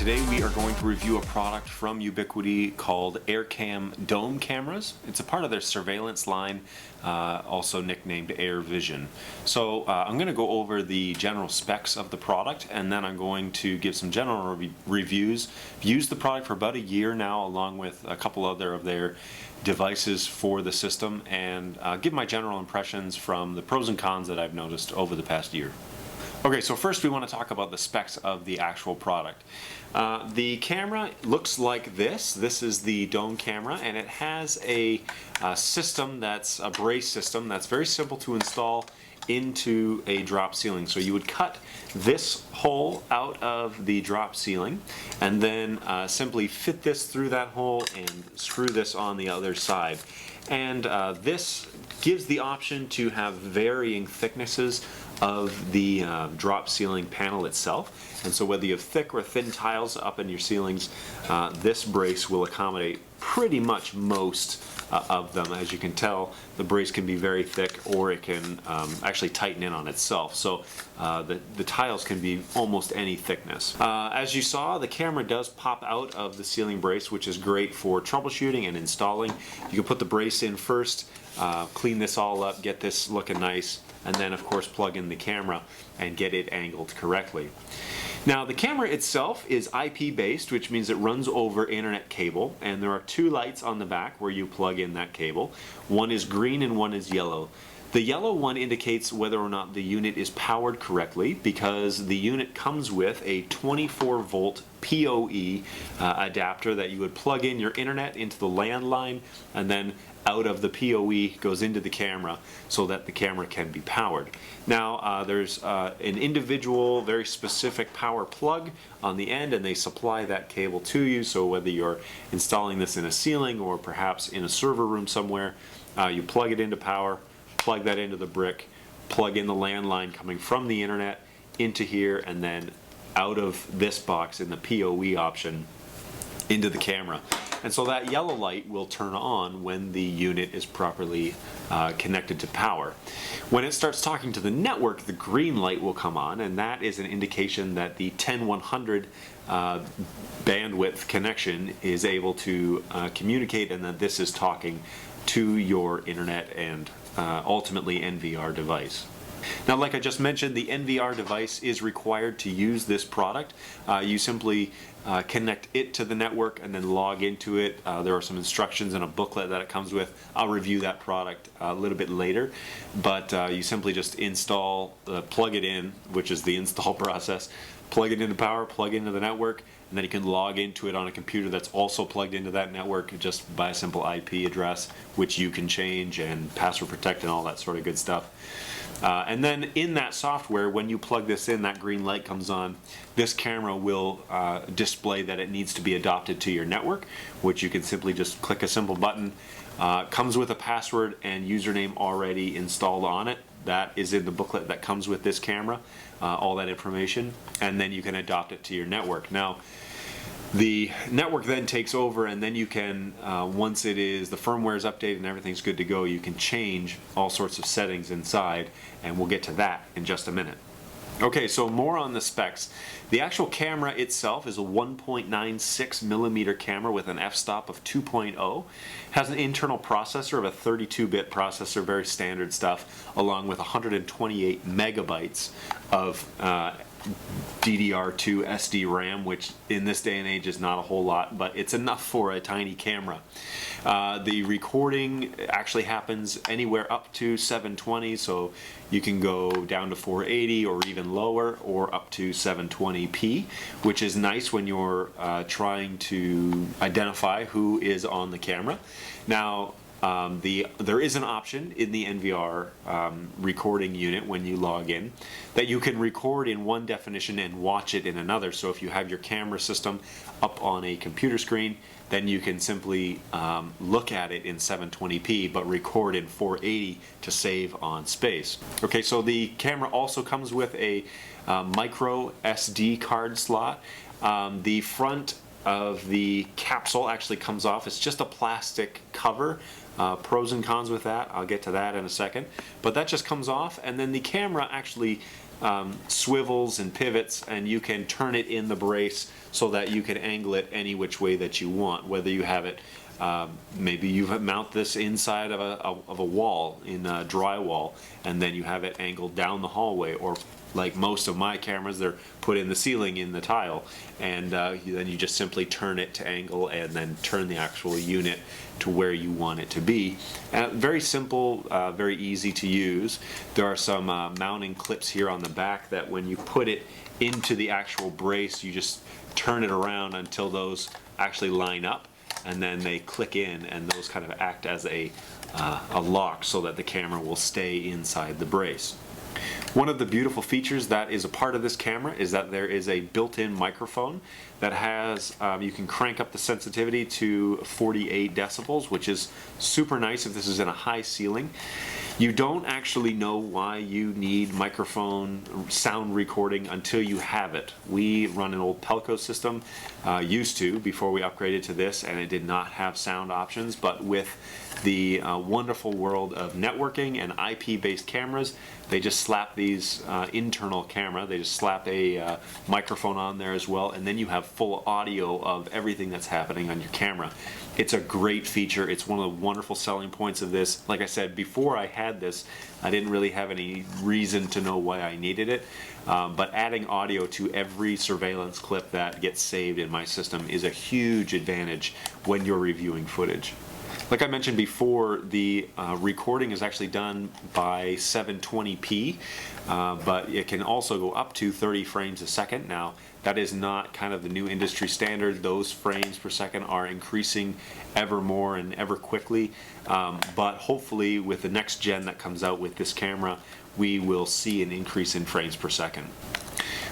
Today we are going to review a product from Ubiquiti called AirCam Dome cameras. It's a part of their surveillance line, also nicknamed AirVision. So I'm going to go over the general specs of the product, and then I'm going to give some general reviews. I've used the product for about a year now, along with a couple other of their devices for the system, and give my general impressions from the pros and cons that I've noticed over the past year. Okay, so first we want to talk about the specs of the actual product. The camera looks like this. This is the dome camera, and it has a system that's a brace system that's very simple to install into a drop ceiling. So you would cut this hole out of the drop ceiling and then simply fit this through that hole and screw this on the other side. And this gives the option to have varying thicknesses of the drop ceiling panel itself. And so whether you have thick or thin tiles up in your ceilings, this brace will accommodate pretty much most of them. As you can tell, the brace can be very thick, or it can actually tighten in on itself. So the tiles can be almost any thickness. As you saw, the camera does pop out of the ceiling brace, which is great for troubleshooting and installing. You can put the brace in first, clean this all up, get this looking nice, and then of course plug in the camera and get it angled correctly. Now the camera itself is IP based, which means it runs over internet cable, and there are two lights on the back where you plug in that cable. One is green and one is yellow. The yellow one indicates whether or not the unit is powered correctly, because the unit comes with a 24 volt PoE adapter that you would plug in your internet into the landline, and then out of the PoE goes into the camera so that the camera can be powered. Now there's an individual, very specific power plug on the end, and they supply that cable to you. So whether you're installing this in a ceiling or perhaps in a server room somewhere, you plug it into power, plug that into the brick, plug in the landline coming from the internet into here, and then out of this box in the PoE option into the camera. And so that yellow light will turn on when the unit is properly connected to power. When it starts talking to the network, the green light will come on, and that is an indication that the 10100 bandwidth connection is able to communicate, and that this is talking to your internet and ultimately NVR device. Now, like I just mentioned, the NVR device is required to use this product. You simply connect it to the network and then log into it. There are some instructions in a booklet that it comes with. I'll review that product a little bit later, but you simply just install, plug it in, which is the install process, plug it into power, plug it into the network, and then you can log into it on a computer that's also plugged into that network just by a simple IP address, which you can change and password protect and all that sort of good stuff. And then in that software, when you plug this in, that green light comes on. This camera will display that it needs to be adopted to your network, which you can simply just click a simple button. Comes with a password and username already installed on it. That is in the booklet that comes with this camera, all that information, and then you can adopt it to your network. Now, the network then takes over, and then you can, once the firmware is updated and everything's good to go, you can change all sorts of settings inside, and we'll get to that in just a minute. Okay, so more on the specs. The actual camera itself is a 1.96 millimeter camera with an f-stop of 2.0. Has an internal processor of a 32-bit processor, very standard stuff, along with 128 megabytes of DDR2 SD RAM, which in this day and age is not a whole lot, but it's enough for a tiny camera. The recording actually happens anywhere up to 720, so you can go down to 480 or even lower, or up to 720p, which is nice when you're trying to identify who is on the camera. Now, there is an option in the NVR recording unit when you log in that you can record in one definition and watch it in another. So if you have your camera system up on a computer screen, then you can simply look at it in 720p but record in 480 to save on space. Okay, so the camera also comes with a micro SD card slot. The front of the capsule actually comes off. It's just a plastic cover. Pros and cons with that, I'll get to that in a second. But that just comes off, and then the camera actually swivels and pivots, and you can turn it in the brace so that you can angle it any which way that you want, whether you have it maybe you mount this inside of a wall in drywall, and then you have it angled down the hallway, or like most of my cameras, they're put in the ceiling in the tile, and then you just simply turn it to angle and then turn the actual unit to where you want it to be. Very simple, very easy to use. There are some mounting clips here on the back that when you put it into the actual brace, you just turn it around until those actually line up, and then they click in, and those kind of act as a lock so that the camera will stay inside the brace. One of the beautiful features that is a part of this camera is that there is a built-in microphone that has, you can crank up the sensitivity to 48 decibels, which is super nice if this is in a high ceiling. You don't actually know why you need microphone sound recording until you have it. We run an old Pelco system, used to, before we upgraded to this, and it did not have sound options, but with the wonderful world of networking and IP-based cameras, they just slap these internal camera, they just slap a microphone on there as well, and then you have full audio of everything that's happening on your camera. It's a great feature. It's one of the wonderful selling points of this. Like I said, before I had this, I didn't really have any reason to know why I needed it, but adding audio to every surveillance clip that gets saved in my system is a huge advantage when you're reviewing footage. Like I mentioned before, the recording is actually done by 720p, but it can also go up to 30 frames a second. Now, that is not kind of the new industry standard. Those frames per second are increasing ever more and ever quickly, but hopefully with the next gen that comes out with this camera, we will see an increase in frames per second.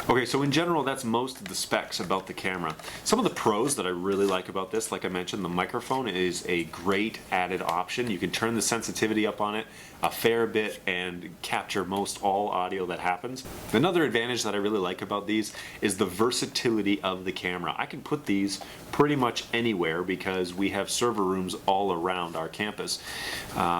Okay, so in general, that's most of the specs about the camera. Some of the pros that I really like about this, like I mentioned, the microphone is a great added option. You can turn the sensitivity up on it a fair bit and capture most all audio that happens. Another advantage that I really like about these is the versatility of the camera. I can put these pretty much anywhere because we have server rooms all around our campus.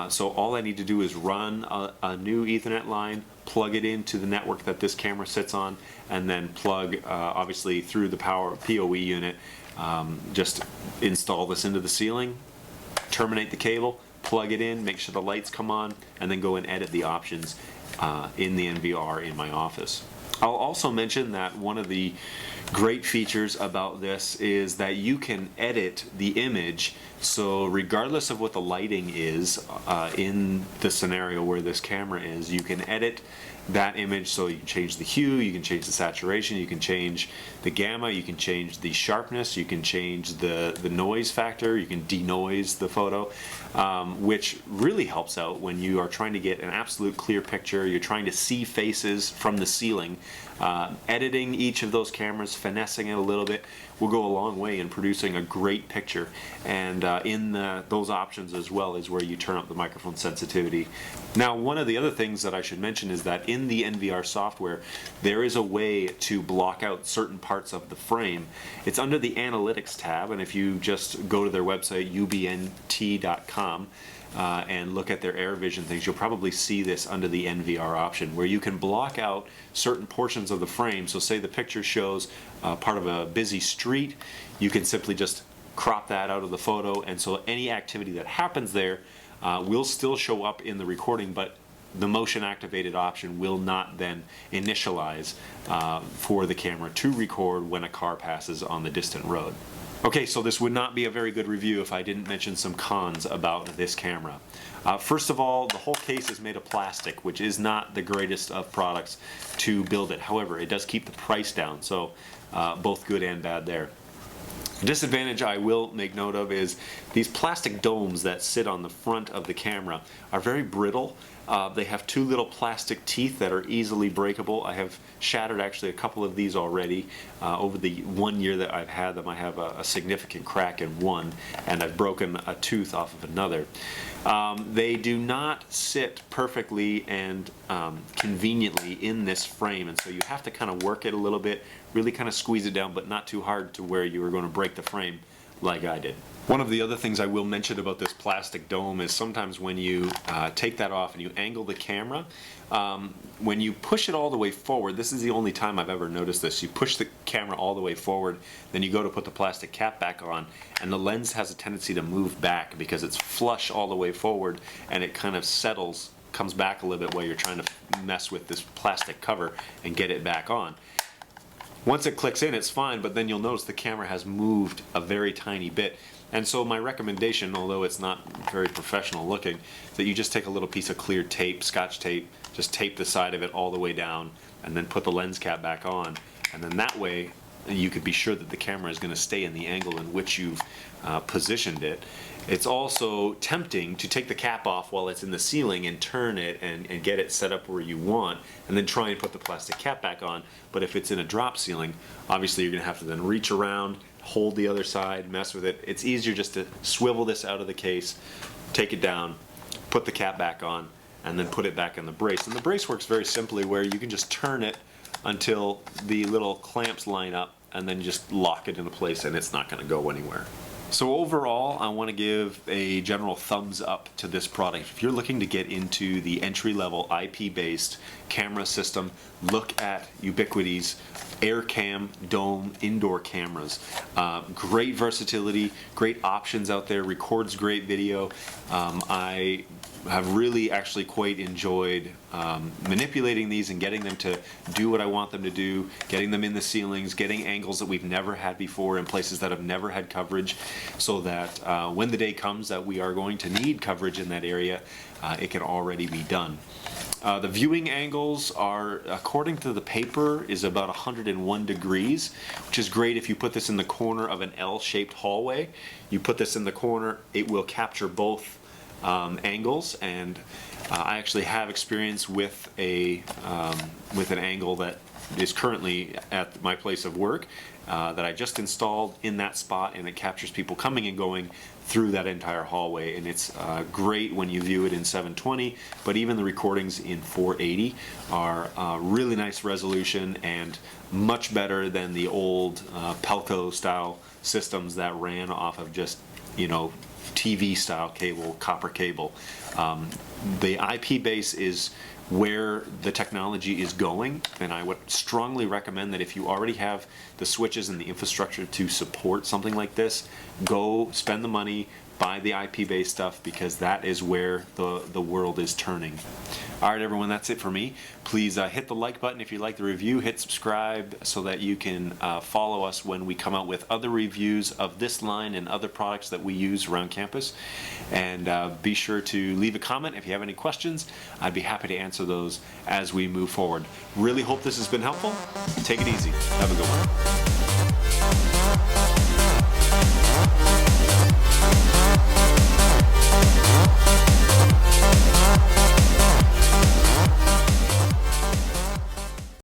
So all I need to do is run a new Ethernet line, plug it into the network that this camera sits on, and then plug obviously through the power PoE unit, just install this into the ceiling, terminate the cable, plug it in, make sure the lights come on, and then go and edit the options in the NVR in my office. I'll also mention that one of the great features about this is that you can edit the image, so regardless of what the lighting is in the scenario where this camera is, you can edit that image. So you can change the hue, you can change the saturation, you can change the gamma, you can change the sharpness, you can change the noise factor, you can denoise the photo, which really helps out when you are trying to get an absolute clear picture, you're trying to see faces from the ceiling. Editing each of those cameras, finessing it a little bit, will go a long way in producing a great picture. And in those options as well is where you turn up the microphone sensitivity. Now, one of the other things that I should mention is that in the NVR software, there is a way to block out certain parts of the frame. It's under the Analytics tab, and if you just go to their website, ubnt.com, and look at their AirVision things, you'll probably see this under the NVR option, where you can block out certain portions of the frame. So say the picture shows part of a busy street, you can simply just crop that out of the photo, and so any activity that happens there will still show up in the recording, but the motion activated option will not then initialize for the camera to record when a car passes on the distant road. Okay, so this would not be a very good review if I didn't mention some cons about this camera. First of all, the whole case is made of plastic, which is not the greatest of products to build it. However, it does keep the price down, so both good and bad there. A disadvantage I will make note of is these plastic domes that sit on the front of the camera are very brittle. They have two little plastic teeth that are easily breakable. I have shattered actually a couple of these already. Over the 1 year that I've had them, I have a significant crack in one, and I've broken a tooth off of another. They do not sit perfectly and conveniently in this frame, and so you have to kind of work it a little bit, really kind of squeeze it down, but not too hard to where you are going to break the frame like I did. One of the other things I will mention about this plastic dome is sometimes when you take that off and you angle the camera, when you push it all the way forward, this is the only time I've ever noticed this, you push the camera all the way forward, then you go to put the plastic cap back on, and the lens has a tendency to move back because it's flush all the way forward, and it kind of settles, comes back a little bit while you're trying to mess with this plastic cover and get it back on. Once it clicks in, it's fine, but then you'll notice the camera has moved a very tiny bit. And so my recommendation, although it's not very professional looking, is that you just take a little piece of clear tape, Scotch tape, just tape the side of it all the way down, and then put the lens cap back on. And then that way, you could be sure that the camera is going to stay in the angle in which you've positioned it. It's also tempting to take the cap off while it's in the ceiling and turn it and get it set up where you want, and then try and put the plastic cap back on. But if it's in a drop ceiling, obviously you're going to have to then reach around, hold the other side, mess with it. It's easier just to swivel this out of the case, take it down, put the cap back on, and then put it back in the brace. And the brace works very simply, where you can just turn it until the little clamps line up, and then just lock it into place, and it's not going to go anywhere. So overall, I want to give a general thumbs up to this product. If you're looking to get into the entry-level IP-based camera system, look at Ubiquiti's AirCam Dome indoor cameras. Great versatility, great options out there, records great video. I have really actually quite enjoyed manipulating these and getting them to do what I want them to do, getting them in the ceilings, getting angles that we've never had before in places that have never had coverage, so that when the day comes that we are going to need coverage in that area, it can already be done. The viewing angles are, according to the paper, is about 101 degrees, which is great if you put this in the corner of an L-shaped hallway. You put this in the corner, it will capture both angles, and I actually have experience with an angle that is currently at my place of work that I just installed in that spot, and it captures people coming and going through that entire hallway, and it's great when you view it in 720, but even the recordings in 480 are really nice resolution and much better than the old Pelco style systems that ran off of just, you know, TV style cable, copper cable. The IP base is where the technology is going, and I would strongly recommend that if you already have the switches and the infrastructure to support something like this, go spend the money, buy the IP-based stuff, because that is where the world is turning. Alright everyone, that's it for me. Please hit the like button if you like the review, hit subscribe so that you can follow us when we come out with other reviews of this line and other products that we use around campus. And be sure to leave a comment if you have any questions. I'd be happy to answer those as we move forward. Really hope this has been helpful. Take it easy. Have a good one.